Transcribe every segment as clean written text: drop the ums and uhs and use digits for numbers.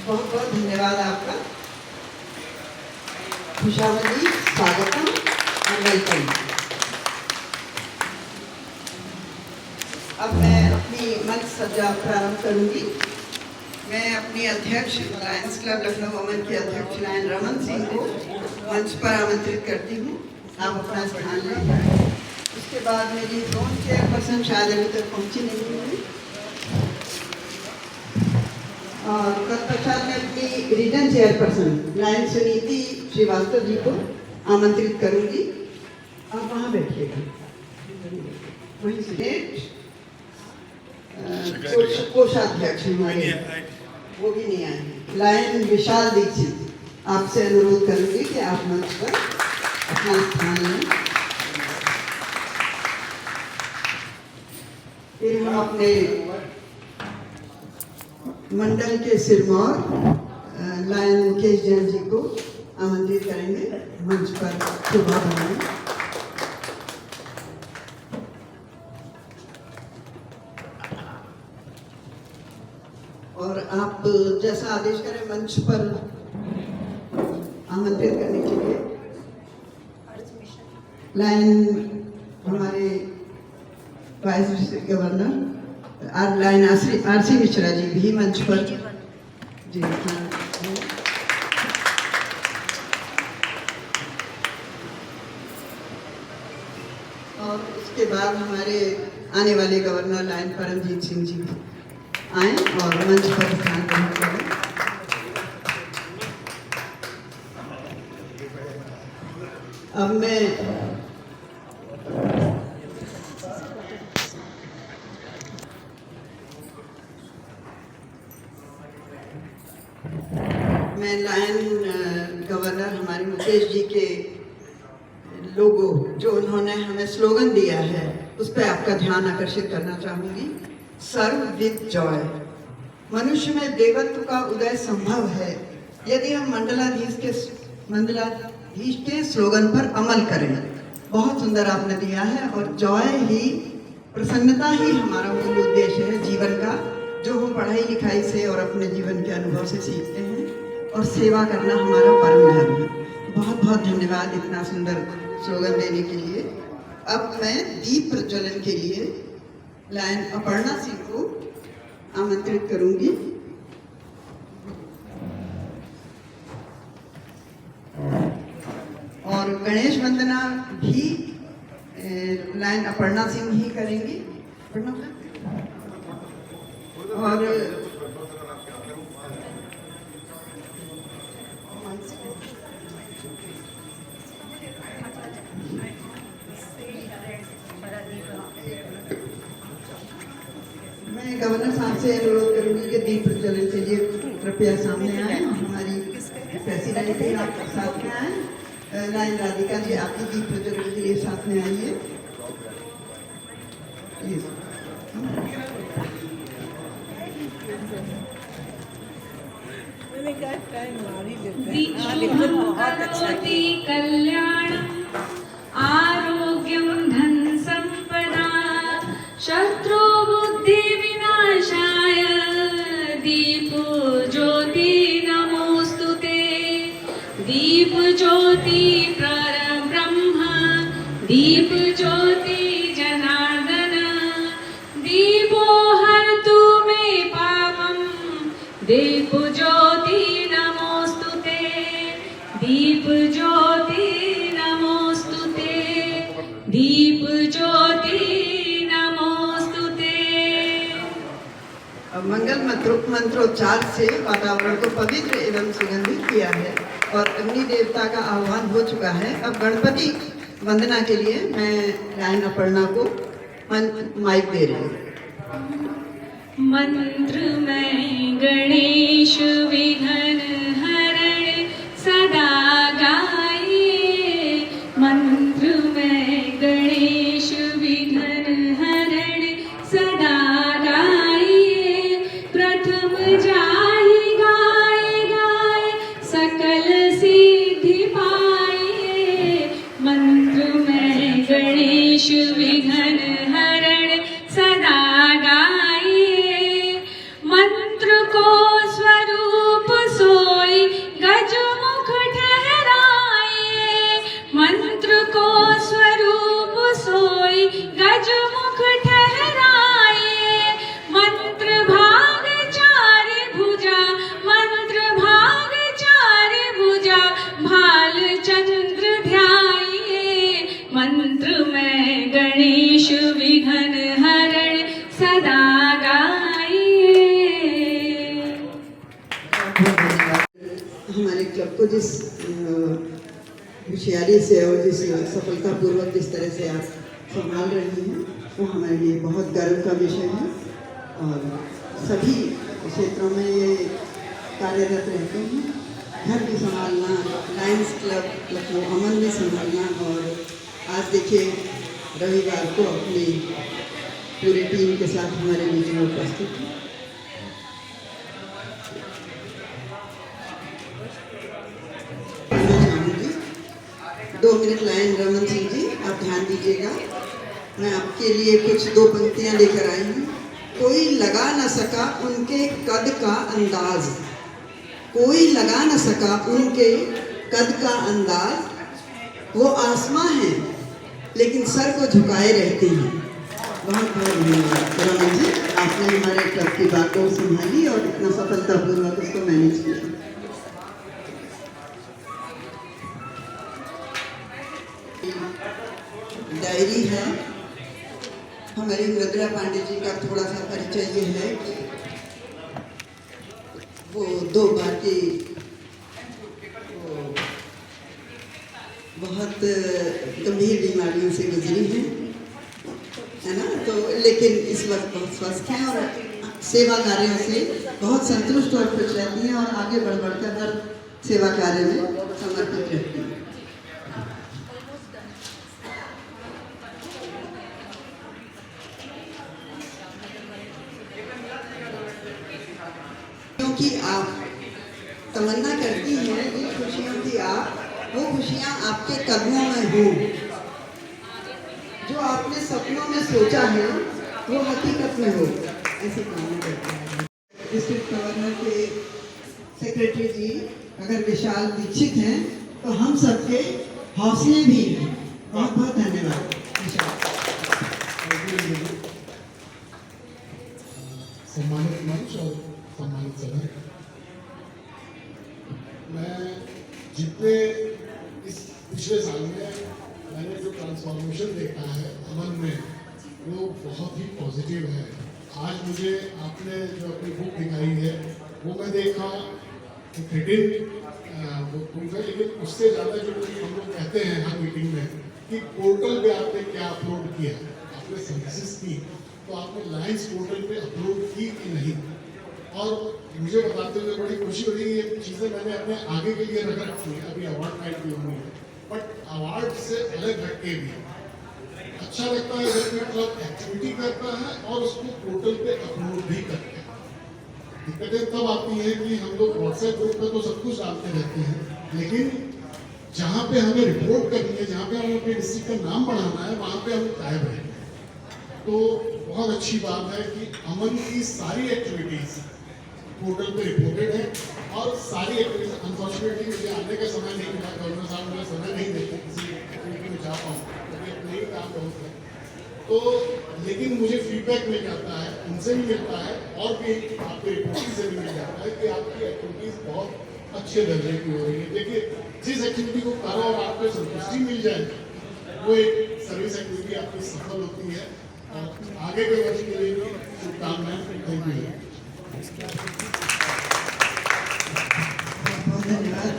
बहुत बहुत धन्यवाद आपका। खुशामदी, स्वागतम और वेलकम। अब मैं अपनी मंच सज्जा प्रारंभ करूंगी। मैं अपनी अध्यक्ष लायंस क्लब लखनऊ वुमेन के अध्यक्ष लायन रमन सिंह को मंच पर आमंत्रित करती हूँ। आप अपना स्थान लें। उसके बाद मेरी जोन चेयरपर्सन शायद अभी तक पहुँची नहीं हुई, और तत्पश्चात मैं अपनी region chairperson lion Suniti Srivastava ji को आमंत्रित करूंगी। आप वहाँ बैठिएगा, वहीं से कोषाध्यक्ष हमारे वो भी नहीं आए, लायन विशाल दीक्षित, आपसे अनुरोध करूंगी कि आप मंच पर अपना स्थान लें। फिर हम अपने मंडल के सिरमौर लायन मुकेश जैन जी को आमंत्रित करेंगे मंच पर शोभा बनाएं। और आप जैसा आदेश करें मंच पर आमंत्रित करने के लिए लायन हमारे vice district governor lion RC Mishra ji भी मंच पर जी हाँ। और उसके बाद हमारे आने वाले गवर्नर लायन परमजीत सिंह जी भी आए और मंच पर ध्यान ग्रहण करें। अब मैं लायन गवर्नर हमारे मुकेश जी के लोगो जो उन्होंने हमें स्लोगन दिया है उस पर आपका ध्यान आकर्षित करना चाहूंगी। Serve with joy. मनुष्य में देवत्व का उदय संभव है यदि हम मंडलाधीश के स्लोगन पर अमल करें। बहुत सुंदर आपने दिया है, और जॉय ही, प्रसन्नता ही हमारा मूल उद्देश्य है जीवन का, जो हम पढ़ाई लिखाई से और अपने जीवन के अनुभव से सीखते हैं, और सेवा करना हमारा परम धर्म है। बहुत बहुत धन्यवाद इतना सुंदर स्लोगन देने के लिए। अब मैं दीप प्रज्वलन के लिए लायन अपर्णा सिंह को आमंत्रित करूंगी। और गणेश वंदना भी लायन अपर्णा सिंह ही करेंगी। और मैं गवर्नर साहब से अनुरोध करूंगी कि दीप प्रज्वलन के लिए कृपया सामने आए। हमारी प्रेसिडेंट भी आप साथ में आए। लायन राधिका जी, आप भी दीप प्रज्वलन के लिए साथ में आइए। कल्याणम आरोग्यम धन संपदा शत्रु बुद्धि विनाशाय दीप ज्योति नमोस्तुते। दीप ज्योति परब्रह्म दीप ज्योति जनार्दन दीपो हरतु मे पापम दीप ज्योति नमोस्तुते। दीप ज्योति नमोस्तुते। दीप ज्योति नमोस्तुते। मंगल मंत्रोच्चार से वातावरण को पवित्र एवं सुगंधित किया है और अग्नि देवता का आह्वान हो चुका है। अब गणपति वंदना के लिए मैं लायन अपर्णा को माइक दे रही हूँ। मंत्र में गणेश विघ्न हरण सदा गाए। मंत्र में गणेश विघ्न हरण सदा गाए। प्रथम जाहि गाए गाए सकल सिद्धि पाए। मंत्र में गणेश विघ्न हरण सदा गाए। मंत्र को स्वरूप बहुत धन्यवाद। हमारे क्लब को जिस होशियारी से और जिस सफलतापूर्वक जिस तरह से आप संभाल रही हैं वो हमारे लिए बहुत गर्व का विषय है और सभी क्षेत्रों में ये कार्यरत रहते हैं। घर भी संभालना, लायंस क्लब लखनऊ अमन भी संभालना और आज देखिए रविवार को अपनी पूरी टीम के साथ हमारे बीच में उपस्थित हैं। मैं चाहूँगी 2 मिनट लाइन रमन सिंह जी आप ध्यान दीजिएगा। मैं आपके लिए कुछ 2 पंक्तियाँ लेकर आई हूँ। कोई लगा न सका उनके कद का अंदाज, कोई लगा न सका उनके कद का अंदाज, वो आसमां है लेकिन सर को झुकाए रहती हैं। बहुत बहुत धन्यवाद रमन जी, आपने हमारे क्लब की बातों संभाली और इतना सफलतापूर्वक उसको मैनेज किया। डायरी है हमारी मृदुला पांडे जी का। थोड़ा सा परिचय ये है कि वो 2 बार की बहुत गंभीर बीमारियों से गुजरी हैं, है ना। तो लेकिन इस वक्त बहुत स्वस्थ हैं और सेवा कार्यों से बहुत संतुष्ट और खुश रहती हैं और आगे बढ़ बढ़कर हर सेवा कार्य में समर्पित रहती हैं। क्योंकि आप तमन्ना करती हैं कि खुशियों की वो खुशियाँ आपके कदमों में हों। जो आपने सपनों में सोचा है वो हकीकत में हो, ऐसे काम करते हैं। डिस्ट्रिक्ट गवर्नर के सेक्रेटरी जी अगर विशाल दीक्षित हैं तो हम सबके हौसले भी हैं। बहुत बहुत धन्यवाद सम्मानित मंच और सम्मानित सदन। मैं जितने इस पिछले साल में मैंने जो ट्रांसफॉर्मेशन देखा है अमन में वो बहुत ही पॉजिटिव है। आज मुझे आपने जो अपनी बुक दिखाई है वो मैं देखा लेकिन उससे ज़्यादा जो हम लोग कहते हैं हर मीटिंग में कि पोर्टल पे आपने क्या अपलोड किया, आपने सर्विसेज की तो आपने लायंस पोर्टल पे अपलोड की कि नहीं। और मुझे बताते हुए बड़ी खुशी हो रही है, ये चीज़ें मैंने अपने आगे के लिए रख रखी है, अभी अवार्ड नाइट भी होनी है, बट अवार्ड से अलग हटके भी अच्छा लगता है जब कोई क्लब एक्टिविटी करता है और उसको पोर्टल पे अपलोड भी करते हैं। दिक्कतें तब आती हैं कि हम लोग व्हाट्सएप ग्रुप पे तो सब कुछ डालते रहते हैं, लेकिन जहाँ पे हमें रिपोर्ट करनी है, जहाँ पे हमें अपने डिस्ट्रिक्ट का नाम बढ़ाना है, वहाँ पे हम गायब रहते हैं। तो बहुत अच्छी बात है कि अमन की सारी एक्टिविटीज पोर्टल पे रिपोर्टेड है और सारी एक्टिविटीज। अनफॉर्चुनेटली मुझे आने का समय नहीं मिला, गवर्नर साहब मुझे समय नहीं देते किसी एक्टिविटी में जा पाऊँ, क्योंकि अपने ही काम बहुत है। तो लेकिन मुझे फीडबैक मिल जाता है, उनसे भी मिलता है और भी आपके रिपोर्टिंग से भी मिल जाता है कि आपकी एक्टिविटीज बहुत अच्छे दर्जे की हो रही है। देखिए, जिस एक्टिविटी को करो और आपको संतुष्टि मिल जाए वो एक सर्विस एक्टिविटी आपकी सफल होती है। और आगे के वर्ष के लिए भी शुभकामनाएं। Thank you. बहुत धन्यवाद।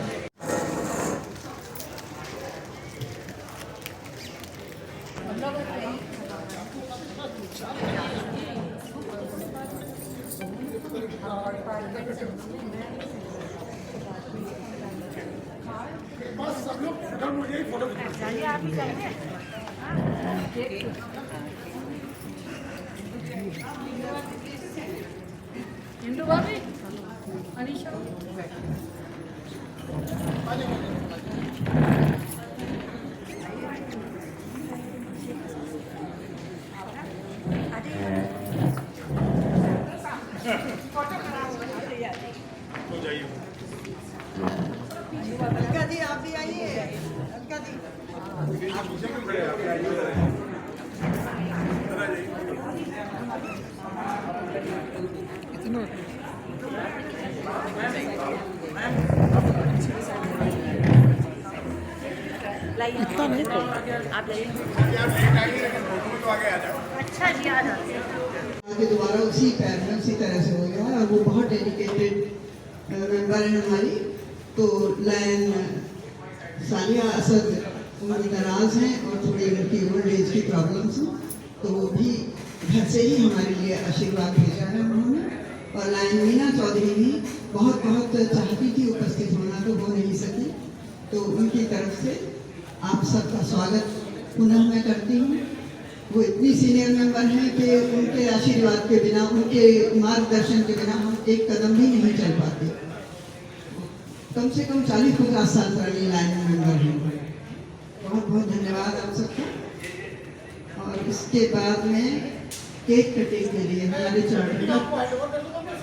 बस सब लोग फोटो मुझे फोटो चाहिए, आप ही चाहिए। इंदु भाभी, अनीशा अलका जी आप भी आइए। अलका जी इतना नहीं तो आप लाइए। अच्छा जी आ जाते आगे दोबारा उसी पैर में उसी तरह से हो गया है और वो बहुत डेडिकेटेड मेंबर है हमारी, तो लाइन सानिया असद उम्र दराज हैं और थोड़ी उनकी ओल्ड एज की प्रॉब्लम्स हैं, तो वो भी घर से ही हमारे लिए आशीर्वाद भेजा है उन्होंने। और लाइन मीना चौधरी भी बहुत बहुत चाहती थी उपस्थित होना, तो हो नहीं सकी, तो उनकी तरफ से आप सबका स्वागत पुनः मैं करती हूँ। वो इतनी सीनियर मेंबर हैं कि उनके आशीर्वाद के बिना, उनके मार्गदर्शन के बिना हम एक कदम भी नहीं चल पाते। कम से कम 40-50 साल पुरानी लाइन मेंबर हैं। बहुत बहुत धन्यवाद आप सबका। और इसके बाद में केक कटिंग के लिए हमारे चार्टर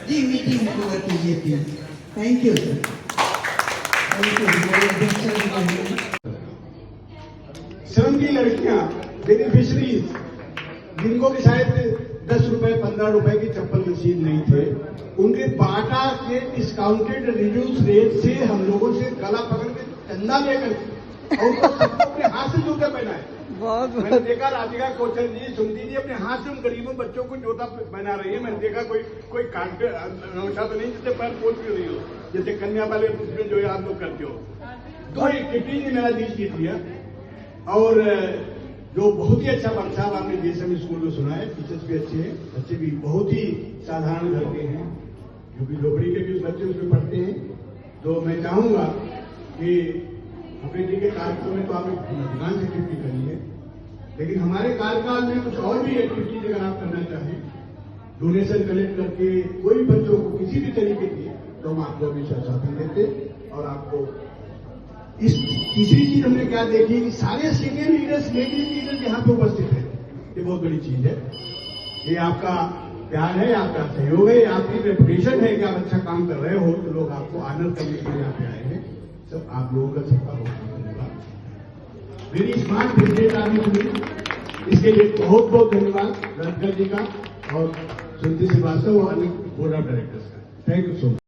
जी मीटिंग ओवर कीजिए please. Thank you sir. Thank you. श्रम की लड़कियां बेनिफिशरीज जिनको कि शायद 10 रुपए 15 रुपए की चप्पल मशीन नहीं थे, उनके बाटा के डिस्काउंटेड रिड्यूस रेट से हम लोगों से गला पकड़ के चंदा लेकर और उनको सबको अपने हाथ से जूते पहनाए। मैंने देखा राधिका कोचर जी, सुनती जी अपने हाथ से उन गरीबों बच्चों को जूता पहना रही है। मैंने देखा कोई काट नौशा तो नहीं जिससे पैर पोछ भी रही हो, जैसे कन्या वाले उसमें जो आप लोग करते हो। तो एक किटी ने मेरा दिल जीत लिया। और जो बहुत ही अच्छा वर्कशॉप आपने DSM स्कूल में सुना है, टीचर्स भी अच्छे हैं, बच्चे भी बहुत ही साधारण घर के हैं, क्योंकि झोपड़ी के भी बच्चे उसमें पढ़ते हैं। तो मैं चाहूंगा कि अपने जी के कार्यक्रम में तो आपने अधिकांश एक्टिविटी करी है, लेकिन हमारे कार्यकाल में कुछ और भी एक्टिविटीज अगर आप करना चाहें, डोनेशन कलेक्ट करके कोई बच्चों को किसी भी तरीके की, तो हम आपको हमेशा साथ देते। और आपको इस तीसरी चीज हमने क्या देखी कि सारे सीनियर लीडर्स, लेडीज लीडर्स यहाँ पे उपस्थित है, ये बहुत बड़ी चीज है। ये आपका प्यार है, आपका सहयोग है, आपकी रेपुटेशन है कि आप अच्छा काम कर रहे हो, तो लोग आपको आनर करने के लिए यहाँ पे आए हैं। सब आप लोगों का सबका बहुत धन्यवाद। मेरी स्मार्ट प्रेसिडेंट आपने सुनी, इसके लिए बहुत बहुत धन्यवाद रनकर जी का और सुनीति श्रीवास्तव और अन्य बोर्ड ऑफ डायरेक्टर्स का। Thank you so much.